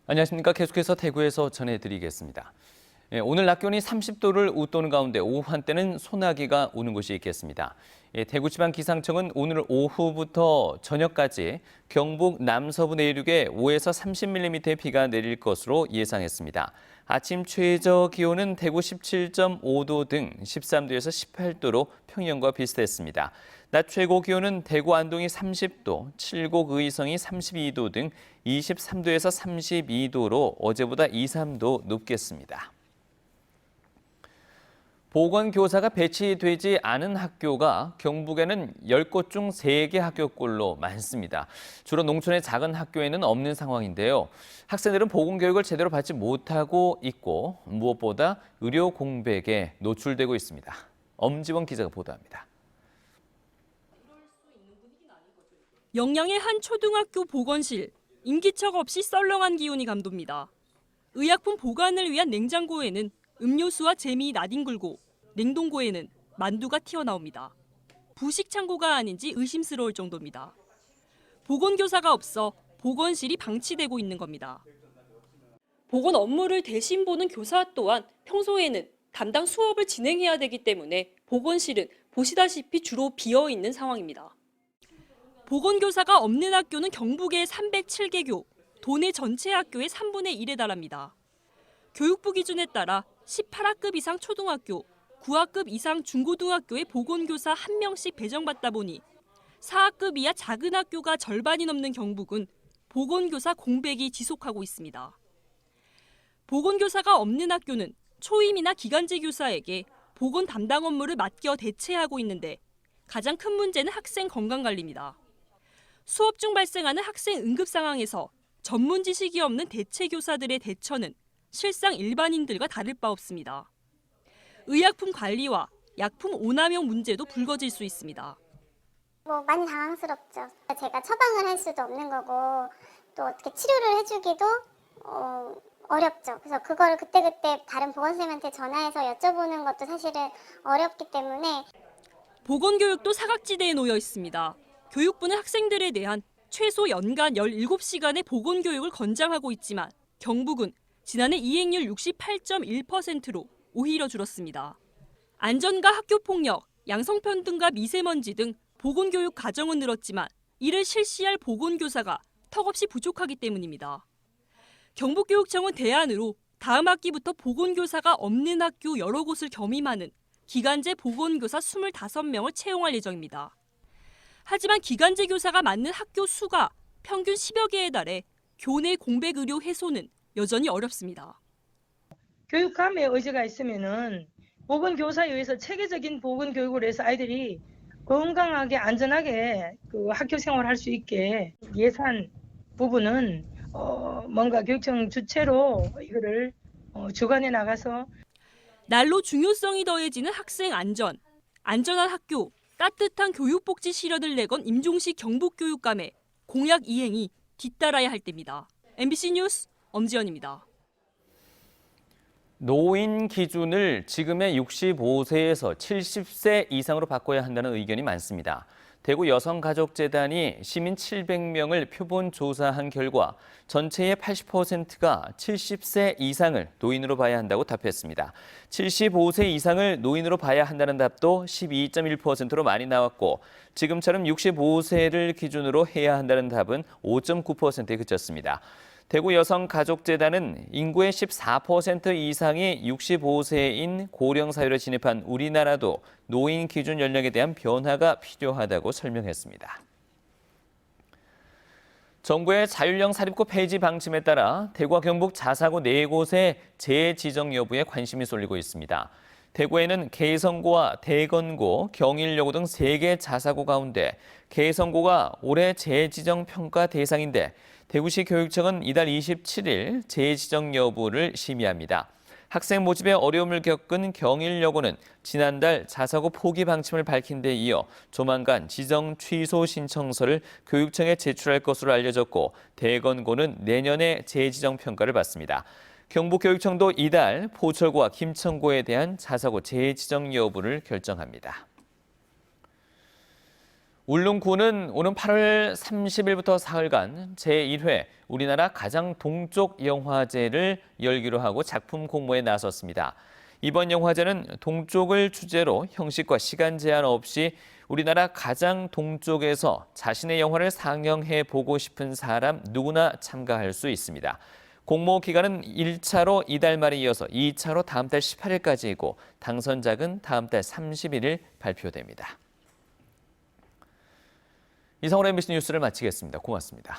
안녕하십니까. 계속해서 대구에서 전해드리겠습니다. 오늘 낮 기온이 30도를 웃도는 가운데 오후 한때는 소나기가 오는 곳이 있겠습니다. 대구지방기상청은 오늘 오후부터 저녁까지 경북 남서부 내륙에 5에서 30mm의 비가 내릴 것으로 예상했습니다. 아침 최저 기온은 대구 17.5도 등 13도에서 18도로 평년과 비슷했습니다. 낮 최고 기온은 대구 안동이 30도, 칠곡 의성이 32도 등 23도에서 32도로 어제보다 2, 3도 높겠습니다. 보건교사가 배치되지 않은 학교가 경북에는 10곳 중 3개 학교꼴로 많습니다. 주로 농촌의 작은 학교에는 없는 상황인데요. 학생들은 보건교육을 제대로 받지 못하고 있고 무엇보다 의료 공백에 노출되고 있습니다. 엄지원 기자가 보도합니다. 영양의 한 초등학교 보건실, 인기척 없이 썰렁한 기운이 감돕니다. 의약품 보관을 위한 냉장고에는 음료수와 잼이 나뒹굴고 냉동고에는 만두가 튀어나옵니다. 부식 창고가 아닌지 의심스러울 정도입니다. 보건교사가 없어 보건실이 방치되고 있는 겁니다. 보건 업무를 대신 보는 교사 또한 평소에는 담당 수업을 진행해야 되기 때문에 보건실은 보시다시피 주로 비어있는 상황입니다. 보건교사가 없는 학교는 경북의 307개교, 도내 전체 학교의 3분의 1에 달합니다. 교육부 기준에 따라 18학급 이상 초등학교, 9학급 이상 중고등학교에 보건교사 1명씩 배정받다 보니 4학급 이하 작은 학교가 절반이 넘는 경북은 보건교사 공백이 지속하고 있습니다. 보건교사가 없는 학교는 초임이나 기간제 교사에게 보건 담당 업무를 맡겨 대체하고 있는데 가장 큰 문제는 학생 건강관리입니다. 수업 중 발생하는 학생 응급 상황에서 전문 지식이 없는 대체 교사들의 대처는 실상 일반인들과 다를 바 없습니다. 의약품 관리와 약품 오남용 문제도 불거질 수 있습니다. 많이 당황스럽죠. 제가 처방을 할 수도 없는 거고 또 어떻게 치료를 해주기도 어렵죠. 그래서 그걸 그때그때 다른 보건쌤한테 전화해서 여쭤보는 것도 사실은 어렵기 때문에 보건교육도 사각지대에 놓여 있습니다. 교육부는 학생들에 대한 최소 연간 17시간의 보건교육을 권장하고 있지만 경북은 지난해 이행률 68.1%로 오히려 줄었습니다. 안전과 학교폭력, 양성평등과 미세먼지 등 보건교육 과정은 늘었지만 이를 실시할 보건교사가 턱없이 부족하기 때문입니다. 경북교육청은 대안으로 다음 학기부터 보건교사가 없는 학교 여러 곳을 겸임하는 기간제 보건교사 25명을 채용할 예정입니다. 하지만 기간제 교사가 맞는 학교 수가 평균 10여 개에 달해 교내 공백 의료 해소는 여전히 어렵습니다. 교육감의 의지가 있으면은 보건교사에 의해서 체계적인 보건교육을 해서 아이들이 건강하게 안전하게 그 학교 생활할 수 있게 예산 부분은 뭔가 교육청 주체로 이거를 주관해 나가서 날로 중요성이 더해지는 학생 안전, 안전한 학교, 따뜻한 교육복지 실현을 내건 임종식 경북교육감의 공약 이행이 뒤따라야 할 때입니다. MBC 뉴스 엄지연입니다. 노인 기준을 지금의 65세에서 70세 이상으로 바꿔야 한다는 의견이 많습니다. 대구 여성가족재단이 시민 700명을 표본 조사한 결과 전체의 80%가 70세 이상을 노인으로 봐야 한다고 답했습니다. 75세 이상을 노인으로 봐야 한다는 답도 12.1%로 많이 나왔고 지금처럼 65세를 기준으로 해야 한다는 답은 5.9%에 그쳤습니다. 대구 여성가족재단은 인구의 14% 이상이 65세인 고령 사회로 진입한 우리나라도 노인 기준 연령에 대한 변화가 필요하다고 설명했습니다. 정부의 자율형 사립고 폐지 방침에 따라 대구와 경북 자사고 4곳의 재지정 여부에 관심이 쏠리고 있습니다. 대구에는 개성고와 대건고, 경일여고 등 3개 자사고 가운데 개성고가 올해 재지정 평가 대상인데 대구시 교육청은 이달 27일 재지정 여부를 심의합니다. 학생 모집에 어려움을 겪은 경일여고는 지난달 자사고 포기 방침을 밝힌 데 이어 조만간 지정 취소 신청서를 교육청에 제출할 것으로 알려졌고 대건고는 내년에 재지정 평가를 받습니다. 경북교육청도 이달 포철고와 김천고에 대한 자사고 재지정 여부를 결정합니다. 울릉군은 오는 8월 30일부터 사흘간 제1회 우리나라 가장 동쪽 영화제를 열기로 하고 작품 공모에 나섰습니다. 이번 영화제는 동쪽을 주제로 형식과 시간 제한 없이 우리나라 가장 동쪽에서 자신의 영화를 상영해 보고 싶은 사람 누구나 참가할 수 있습니다. 공모 기간은 1차로 이달 말에 이어서 2차로 다음 달 18일까지이고 당선작은 다음 달 31일 발표됩니다. 이상으로 MBC 뉴스를 마치겠습니다. 고맙습니다.